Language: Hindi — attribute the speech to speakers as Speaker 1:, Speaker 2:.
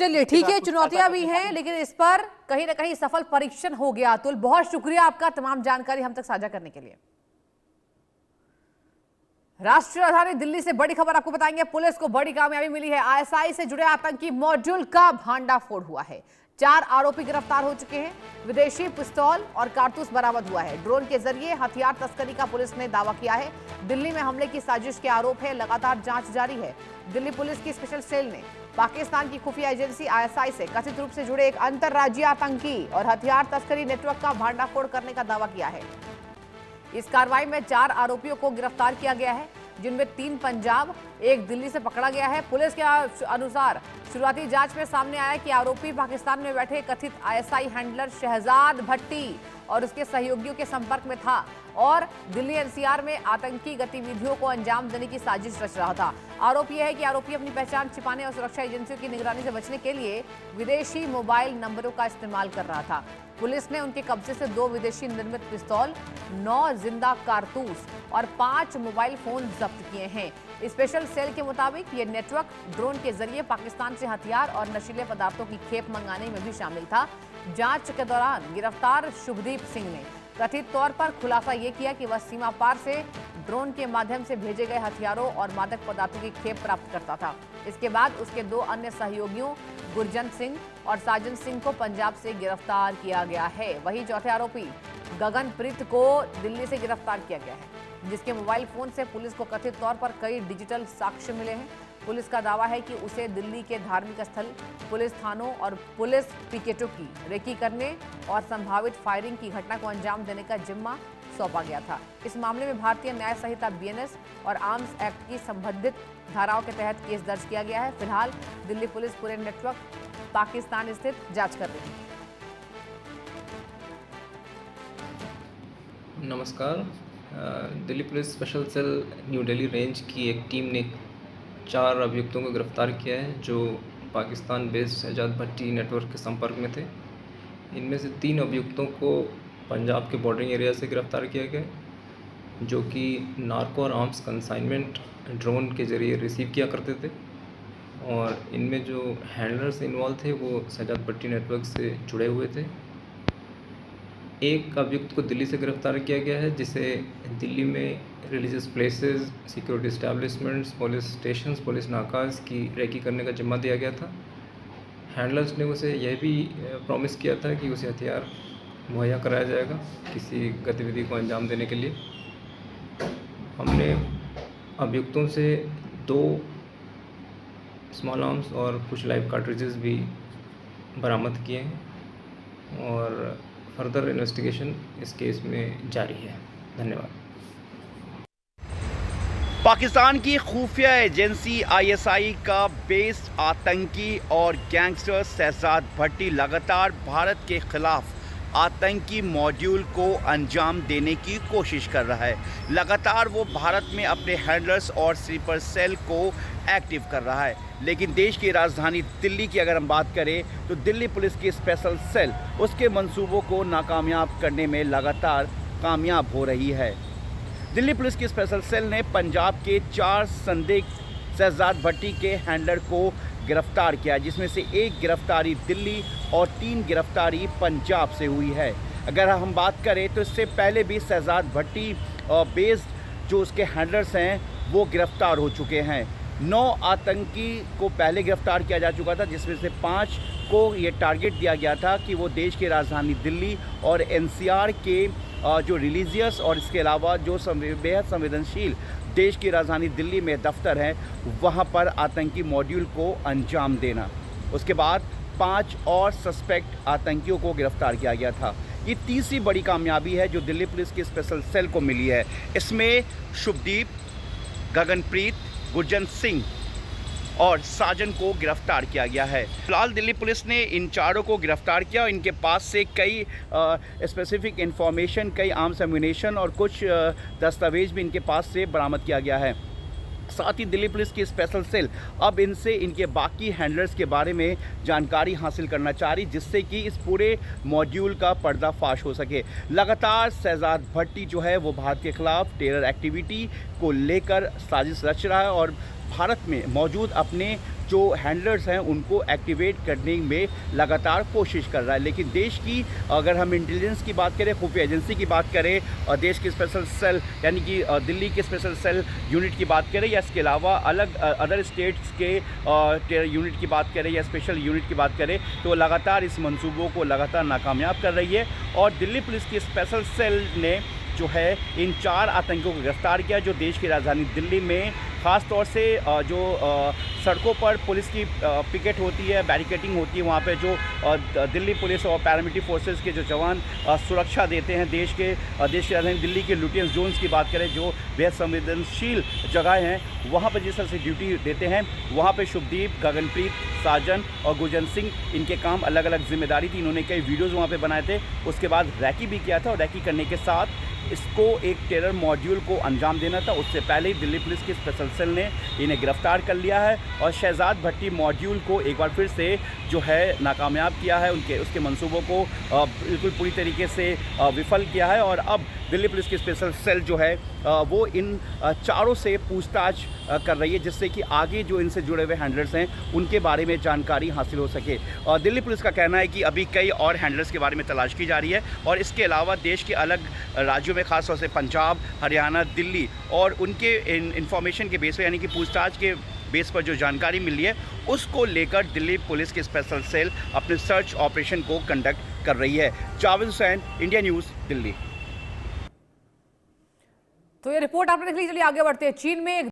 Speaker 1: चलिए ठीक है, चुनौतियां भी हैं, लेकिन इस पर कहीं ना कहीं सफल परीक्षण हो गया। अतुल, बहुत शुक्रिया आपका तमाम जानकारी हम तक साझा करने के लिए। राष्ट्रीय राजधानी दिल्ली से बड़ी खबर आपको बताएंगे। पुलिस को बड़ी कामयाबी मिली है। आईएसआई से जुड़े आतंकी मॉड्यूल का भांडाफोड़ हुआ है। 4 आरोपी गिरफ्तार हो चुके हैं। विदेशी पिस्तौल और कारतूस बरामद हुआ है। ड्रोन के जरिए हथियार तस्करी का पुलिस ने दावा किया है। दिल्ली में हमले की साजिश के आरोप है। लगातार जांच जारी है। दिल्ली पुलिस की स्पेशल सेल ने पाकिस्तान की खुफिया एजेंसी आईएसआई से कथित रूप से जुड़े एक अंतर्राज्यीय आतंकी और हथियार तस्करी नेटवर्क का भांडाफोड़ करने का दावा किया है। इस कार्रवाई में 4 आरोपियों को गिरफ्तार किया गया है, जिनमें 3 पंजाब, 1 दिल्ली से पकड़ा गया है। पुलिस के अनुसार शुरुआती जांच में सामने आया कि आरोपी पाकिस्तान में बैठे कथित आईएसआई हैंडलर शहजाद भट्टी और उसके सहयोगियों के संपर्क में था और दिल्ली एनसीआर में आतंकी गतिविधियों को अंजाम देने की साजिश रच रहा था। आरोप यह है कि आरोपी अपनी पहचान छिपाने और सुरक्षा एजेंसियों की निगरानी से बचने के लिए विदेशी मोबाइल नंबरों का इस्तेमाल कर रहा था। पुलिस ने उनके कब्जे से 2 विदेशी निर्मित पिस्तौल, 9 जिंदा कारतूस और 5 मोबाइल फोन जब्त किए हैं। स्पेशल सेल के मुताबिक ये नेटवर्क ड्रोन के जरिए पाकिस्तान से हथियार और नशीले पदार्थों की खेप मंगाने में भी शामिल था। जांच के दौरान गिरफ्तार शुभदीप सिंह ने कथित तौर पर खुलासा ये किया कि वह सीमा पार से ड्रोन के माध्यम से भेजे गए हथियारों और मादक पदार्थों की खेप प्राप्त करता था। इसके बाद उसके 2 अन्य सहयोगियों गुरजंत सिंह और साजन सिंह को पंजाब से गिरफ्तार किया गया है। वहीं चौथे आरोपी गगनप्रीत को दिल्ली से गिरफ्तार किया गया है, जिसके मोबाइल फोन से पुलिस को कथित तौर पर कई डिजिटल साक्ष्य मिले हैं। पुलिस का दावा है कि उसे दिल्ली के धार्मिक स्थल, पुलिस थानों और पुलिस पिकेटों की रेकी करने और संभावित फायरिंग की घटना को अंजाम देने का जिम्मा सौंपा गया था। इस मामले में भारतीय न्याय संहिता बीएनएस और आर्म्स एक्ट की संबंधित धाराओं के तहत केस दर्ज किया गया है। फिलहाल दिल्ली पुलिस पूरे नेटवर्क पाकिस्तान स्थित जांच कर रही है।
Speaker 2: नमस्कार। Delhi police special cell new Delhi range की एक टीम ने 4 अभियुक्तों को गिरफ्तार किया है, जो पाकिस्तान बेस्ड शहजाद भट्टी नेटवर्क के संपर्क में थे। इनमें से 3 अभियुक्तों को पंजाब के बॉर्डरिंग एरिया से गिरफ्तार किया गया, जो कि नार्को और आर्म्स कंसाइनमेंट ड्रोन के ज़रिए रिसीव किया करते थे। और इनमें जो हैंडलर्स इन्वॉल्व थे वो शहजाद भट्टी नेटवर्क से जुड़े हुए थे। एक अभियुक्त को दिल्ली से गिरफ्तार किया गया है, जिसे दिल्ली में religious places, security establishments, police stations, police नाकाज की रेकी करने का जिम्मा दिया गया था। हैंडलर्स ने उसे यह भी प्रॉमिस किया था कि उसे हथियार मुहैया कराया जाएगा किसी गतिविधि को अंजाम देने के लिए। हमने अभियुक्तों से 2 स्मॉल आर्म्स और कुछ लाइव कार्ट्रिजेस भी बरामद किए हैं और फर्दर इन्वेस्टिगेशन इस केस में जारी है। धन्यवाद।
Speaker 3: पाकिस्तान की खुफिया एजेंसी आईएसआई का बेस्ड आतंकी और गैंगस्टर शहजाद भट्टी लगातार भारत के खिलाफ आतंकी मॉड्यूल को अंजाम देने की कोशिश कर रहा है। लगातार वो भारत में अपने हैंडलर्स और स्लीपर सेल को एक्टिव कर रहा है। लेकिन देश की राजधानी दिल्ली की अगर हम बात करें तो दिल्ली पुलिस की स्पेशल सेल उसके मंसूबों को नाकामयाब करने में लगातार कामयाब हो रही है। दिल्ली पुलिस की स्पेशल सेल ने पंजाब के 4 संदिग्ध शहजाद भट्टी के हैंडलर को गिरफ्तार किया, जिसमें से 1 गिरफ्तारी दिल्ली और 3 गिरफ्तारी पंजाब से हुई है। अगर हम बात करें तो इससे पहले भी शहजाद भट्टी बेस्ड जो उसके हैंडलर्स हैं वो गिरफ्तार हो चुके हैं। 9 आतंकी को पहले गिरफ्तार किया जा चुका था, जिसमें से 5 को ये टारगेट दिया गया था कि वो देश की राजधानी दिल्ली और एनसीआर के जो रिलीजियस और इसके अलावा जो बेहद संवेदनशील देश की राजधानी दिल्ली में दफ्तर हैं वहाँ पर आतंकी मॉड्यूल को अंजाम देना। उसके बाद 5 और सस्पेक्ट आतंकियों को गिरफ्तार किया गया था। ये तीसरी बड़ी कामयाबी है जो दिल्ली पुलिस की स्पेशल सेल को मिली है। इसमें शुभदीप, गगनप्रीत, गुरजंत सिंह और साजन को गिरफ्तार किया गया है। फिलहाल दिल्ली पुलिस ने इन 4 को गिरफ्तार किया और इनके पास से कई स्पेसिफिक इंफॉर्मेशन, कई आर्म्स एम्यूनेशन और कुछ दस्तावेज भी इनके पास से बरामद किया गया है। साथ ही दिल्ली पुलिस की स्पेशल सेल अब इनसे इनके बाकी हैंडलर्स के बारे में जानकारी हासिल करना चाह रही, जिससे कि इस पूरे मॉड्यूल का पर्दाफाश हो सके। लगातार शहजाद भट्टी जो है वो भारत के खिलाफ टेरर एक्टिविटी को लेकर साजिश रच रहा है और भारत में मौजूद अपने जो हैंडलर्स हैं उनको एक्टिवेट करने में लगातार कोशिश कर रहा है। लेकिन देश की अगर हम इंटेलिजेंस की बात करें, खुफिया एजेंसी की बात करें, देश की स्पेशल सेल यानी कि दिल्ली के स्पेशल सेल यूनिट की बात करें, या इसके अलावा अलग अदर स्टेट्स के टेरर यूनिट की बात करें या स्पेशल यूनिट की बात करें, तो लगातार इस मंसूबों को लगातार नाकामयाब कर रही है। और दिल्ली पुलिस की स्पेशल सेल ने जो है इन 4 आतंकियों को गिरफ्तार किया, जो देश की राजधानी दिल्ली में ख़ास तौर से जो सड़कों पर पुलिस की पिकेट होती है, बैरिकेडिंग होती है, वहाँ पे जो दिल्ली पुलिस और पैरामिलिट्री फोर्सेस के जो जवान सुरक्षा देते हैं देश की राजधानी दिल्ली के लुटियंस जोन्स की बात करें, जो बेहद संवेदनशील जगह हैं, वहाँ पर जिस तरह से ड्यूटी देते हैं, वहाँ पे शुभदीप, गगनप्रीत, साजन और गुरजन सिंह, इनके काम अलग अलग जिम्मेदारी थी। इन्होंने कई वीडियोज़ वहाँ पे बनाए थे। उसके बाद रैकी भी किया था और रैकी करने के साथ इसको एक टेरर मॉड्यूल को अंजाम देना था। उससे पहले ही दिल्ली पुलिस की स्पेशल सेल ने इन्हें गिरफ्तार कर लिया है और शहजाद भट्टी मॉड्यूल को एक बार फिर से जो है नाकामयाब किया है, उसके मंसूबों को बिल्कुल पूरी तरीके से विफल किया है। और अब दिल्ली पुलिस की स्पेशल सेल जो है वो इन चारों से पूछताछ कर रही है, जिससे कि आगे जो इनसे जुड़े हुए हैंडलर्स हैं उनके बारे में जानकारी हासिल हो सके। दिल्ली पुलिस का कहना है कि अभी कई और हैंडलर्स के बारे में तलाश की जा रही है और इसके अलावा देश के अलग राज्यों में खासतौर से पंजाब, हरियाणा, दिल्ली और उनके इन्फॉर्मेशन के बेस पर यानी कि पूछताछ के बेस पर जो जानकारी मिली है उसको लेकर दिल्ली पुलिस की स्पेशल सेल अपने सर्च ऑपरेशन को कंडक्ट कर रही है। Javed Hussain, India news, Delhi.
Speaker 1: तो ये रिपोर्ट आपने देख ली। चलिए आगे बढ़ते हैं। चीन में